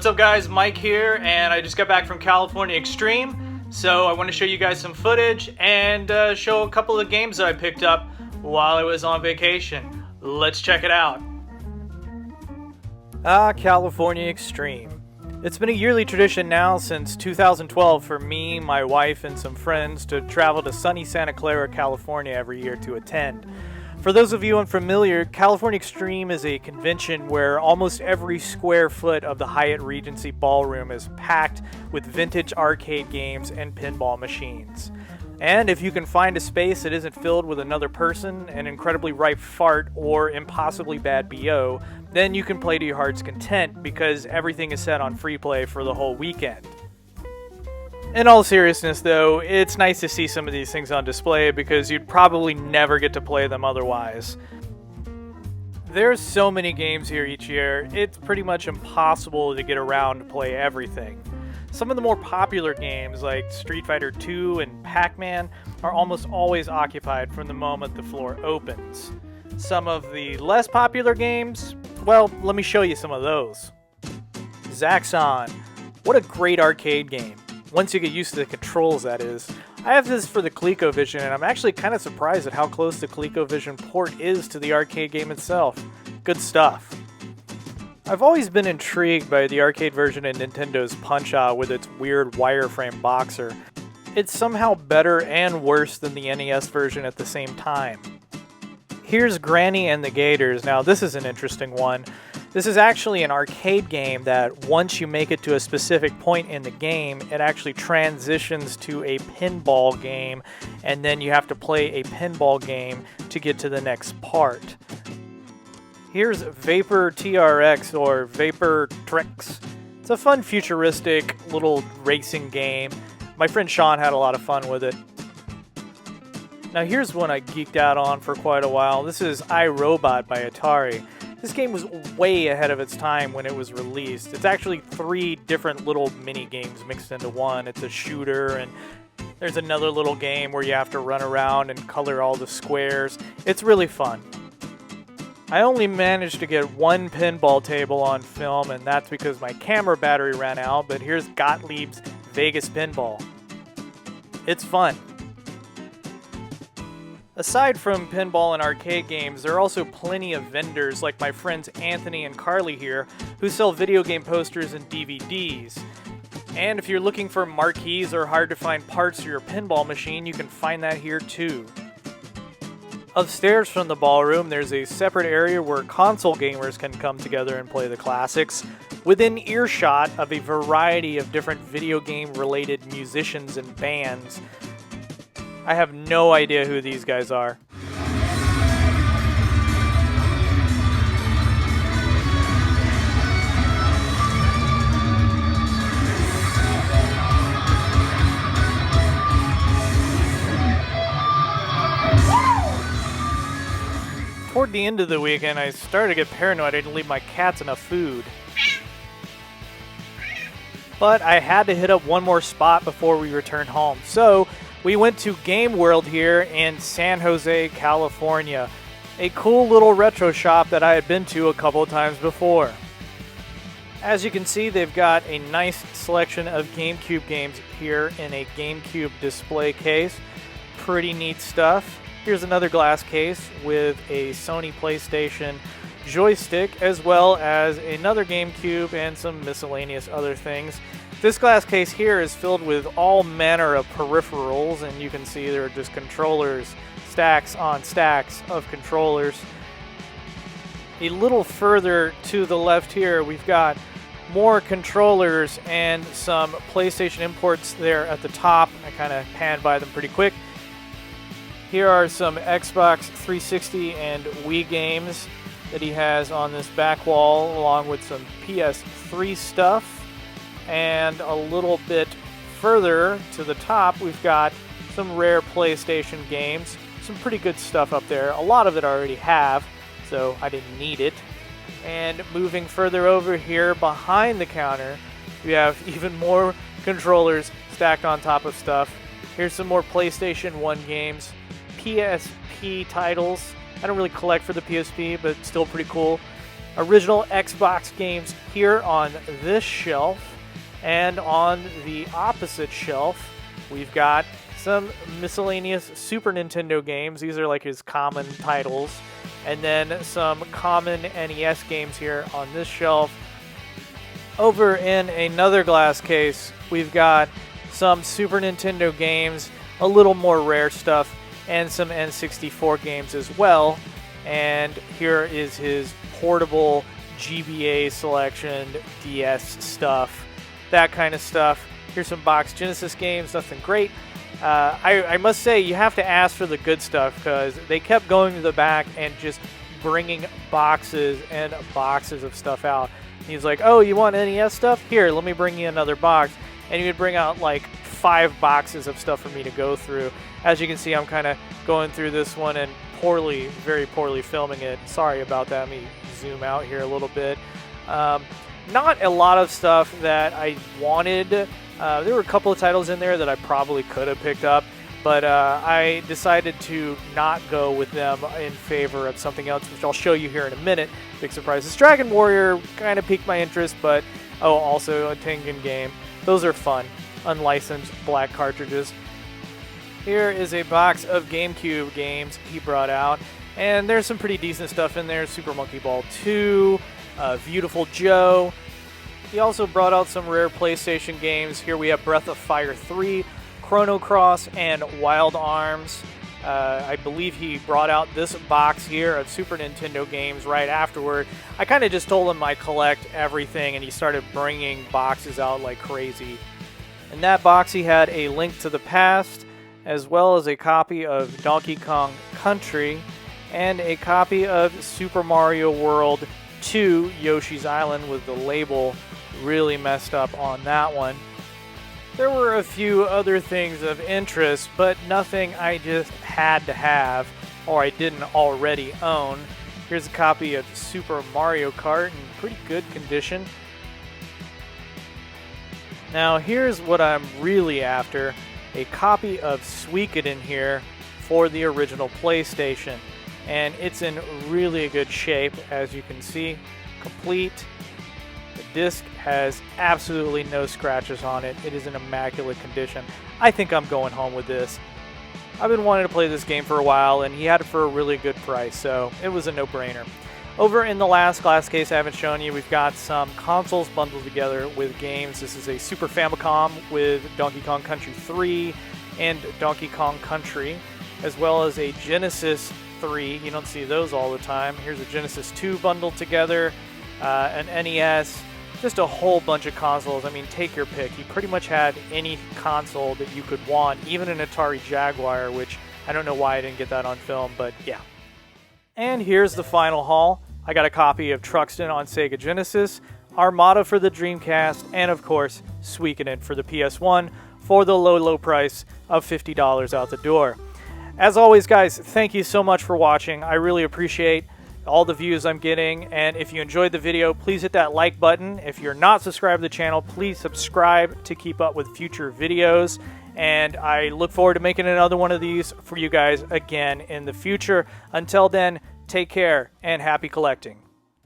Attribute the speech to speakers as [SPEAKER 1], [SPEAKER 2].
[SPEAKER 1] What's up guys, Mike here, and I just got back from California Extreme, so I want to show you guys some footage and show a couple of games that I picked up while I was on vacation. Let's check it out. California Extreme. It's been a yearly tradition now since 2012 for me, my wife, and some friends to travel to sunny Santa Clara, California every year to attend. For those of you unfamiliar, California Extreme is a convention where almost every square foot of the Hyatt Regency Ballroom is packed with vintage arcade games and pinball machines. And if you can find a space that isn't filled with another person, an incredibly ripe fart, or impossibly bad BO, then you can play to your heart's content because everything is set on free play for the whole weekend. In all seriousness though, it's nice to see some of these things on display because you'd probably never get to play them otherwise. There's so many games here each year, it's pretty much impossible to get around to play everything. Some of the more popular games like Street Fighter 2 and Pac-Man are almost always occupied from the moment the floor opens. Some of the less popular games, well, let me show you some of those. Zaxxon. What a great arcade game. Once you get used to the controls, that is. I have this for the ColecoVision, and I'm actually kind of surprised at how close the ColecoVision port is to the arcade game itself. Good stuff. I've always been intrigued by the arcade version of Nintendo's Punch-Out with its weird wireframe boxer. It's somehow better and worse than the NES version at the same time. Here's Granny and the Gators. Now this is an interesting one. This is actually an arcade game that once you make it to a specific point in the game, it actually transitions to a pinball game, and then you have to play a pinball game to get to the next part. Here's Vapor TRX, or Vapor Trix. It's a fun futuristic little racing game. My friend Sean had a lot of fun with it. Now here's one I geeked out on for quite a while. This is iRobot by Atari. This game was way ahead of its time when it was released. It's actually 3 different little mini games mixed into one. It's a shooter, and there's another little game where you have to run around and color all the squares. It's really fun. I only managed to get one pinball table on film, and that's because my camera battery ran out, but here's Gottlieb's Vegas Pinball. It's fun. Aside from pinball and arcade games, there are also plenty of vendors like my friends Anthony and Carly here who sell video game posters and DVDs. And if you're looking for marquees or hard to find parts for your pinball machine, you can find that here too. Upstairs from the ballroom, there's a separate area where console gamers can come together and play the classics, within earshot of a variety of different video game related musicians and bands. I have no idea who these guys are. Toward the end of the weekend, I started to get paranoid I didn't leave my cats enough food. But I had to hit up one more spot before we returned home, so we went to Game World here in San Jose, California. A cool little retro shop that I had been to a couple of times before. As you can see, they've got a nice selection of GameCube games here in a GameCube display case. Pretty neat stuff. Here's another glass case with a Sony PlayStation joystick, as well as another GameCube and some miscellaneous other things. This glass case here is filled with all manner of peripherals, and you can see there are just controllers, stacks on stacks of controllers. A little further to the left here, we've got more controllers and some PlayStation imports there at the top. I kind of panned by them pretty quick. Here are some Xbox 360 and Wii games that he has on this back wall, along with some PS3 stuff. And a little bit further to the top, we've got some rare PlayStation games. Some pretty good stuff up there. A lot of it I already have, so I didn't need it. And moving further over here behind the counter, we have even more controllers stacked on top of stuff. Here's some more PlayStation 1 games, PSP titles. I don't really collect for the PSP, but still pretty cool. original Xbox games here on this shelf. And on the opposite shelf, we've got some miscellaneous Super Nintendo games. These are like his common titles. And then some common NES games here on this shelf. Over in another glass case, we've got some Super Nintendo games, a little more rare stuff, and some N64 games as well. And here is his portable GBA selection, DS stuff, that kind of stuff. Here's some box Genesis games, nothing great. I must say, you have to ask for the good stuff because they kept going to the back and just bringing boxes and boxes of stuff out. He's like, oh, you want NES stuff? Here, let me bring you another box. And he would bring out like 5 boxes of stuff for me to go through. As you can see, I'm kind of going through this one and very poorly filming it. Sorry about that. Let me zoom out here a little bit. Not a lot of stuff that I wanted. There were a couple of titles in there that I probably could have picked up, but I decided to not go with them in favor of something else, which I'll show you here in a minute. Big surprise. This Dragon Warrior kind of piqued my interest, but also a Tengen game. Those are fun. Unlicensed black cartridges. Here is a box of GameCube games he brought out, and there's some pretty decent stuff in there. Super Monkey Ball 2, Beautiful Joe. He also brought out some rare PlayStation games. Here we have Breath of Fire 3, Chrono Cross, and Wild Arms. I believe he brought out this box here of Super Nintendo games right afterward. I kind of just told him I collect everything, and he started bringing boxes out like crazy. In that box, he had a Link to the Past, as well as a copy of Donkey Kong Country, and a copy of Super Mario World 2 Yoshi's Island with the label really messed up on that one. There were a few other things of interest, but nothing I just had to have or I didn't already own. Here's a copy of Super Mario Kart in pretty good condition. Now here's what I'm really after, a copy of Suikoden here for the original PlayStation. And it's in really good shape, as you can see, complete. The disc has absolutely no scratches on it. It is in immaculate condition. I think I'm going home with this. I've been wanting to play this game for a while, and he had it for a really good price, so it was a no-brainer. Over in the last glass case I haven't shown you, we've got some consoles bundled together with games. This is a Super Famicom with Donkey Kong Country 3 and Donkey Kong Country, as well as a Genesis 3. You don't see those all the time. Here's a Genesis 2 bundled together, an NES, just a whole bunch of consoles. I mean, take your pick. He pretty much had any console that you could want, even an Atari Jaguar, which I don't know why I didn't get that on film, but yeah. And here's the final haul. I got a copy of Truxton on Sega Genesis, Armada for the Dreamcast, and of course, Suikoden for the PS1 for the low price of $50 out the door. As always, guys, thank you so much for watching. I really appreciate all the views I'm getting, and if you enjoyed the video, please hit that like button. If you're not subscribed to the channel, please subscribe to keep up with future videos, and I look forward to making another one of these for you guys again in the future. Until then, take care and happy collecting.